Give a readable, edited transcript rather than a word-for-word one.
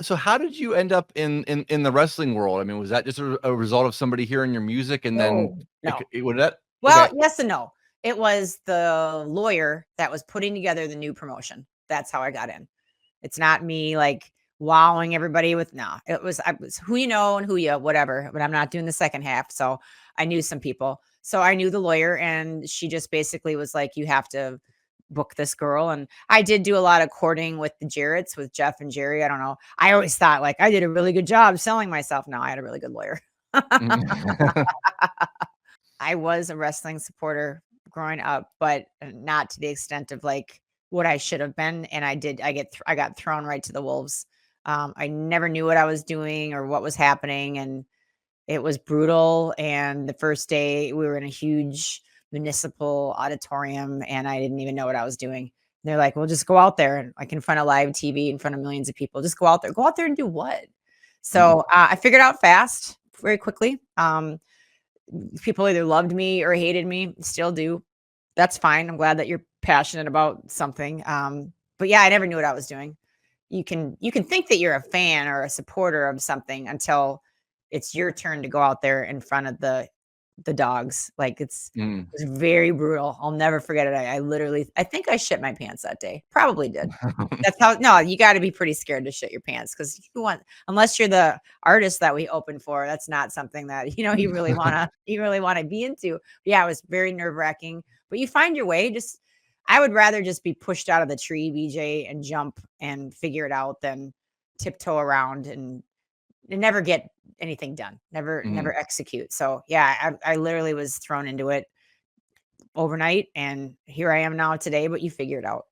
So how did you end up in the wrestling world? I mean, was that just a result of somebody hearing your music and then No. would that Well, okay? yes and no. It was the lawyer that was putting together the new promotion. That's how I got in. It's not me like wowing everybody with no. I was who you know and who you whatever, but I'm not doing the second half. So I knew some people. So I knew the lawyer and she just basically was like, you have to book this girl. And I did do a lot of courting with the Jarretts, with Jeff and Jerry. I don't know. I always thought like I did a really good job selling myself. No, I had a really good lawyer. I was a wrestling supporter growing up, but not to the extent of like what I should have been. And I got thrown right to the wolves. I never knew what I was doing or what was happening, and it was brutal. And the first day we were in a huge municipal auditorium, and I didn't even know what I was doing. And they're like, "Well, just go out there and like in front of live TV, in front of millions of people. Just go out there. Go out there and do what?" So I figured out fast, very quickly. People either loved me or hated me, still do. That's fine. I'm glad that you're passionate about something. But yeah, I never knew what I was doing. You can think that you're a fan or a supporter of something until it's your turn to go out there in front of the dogs. Like it's very brutal. I'll never forget it. I literally I think I shit my pants that day. Probably did. That's how no, you got to be pretty scared to shit your pants because you want unless you're the artist that we open for, that's not something that you really wanna be into. Yeah, it was very nerve-wracking, but you find your way. Just I would rather just be pushed out of the tree, BJ, and jump and figure it out than tiptoe around and never get anything done. Never execute. So yeah, I literally was thrown into it overnight and here I am now today, but you figure it out.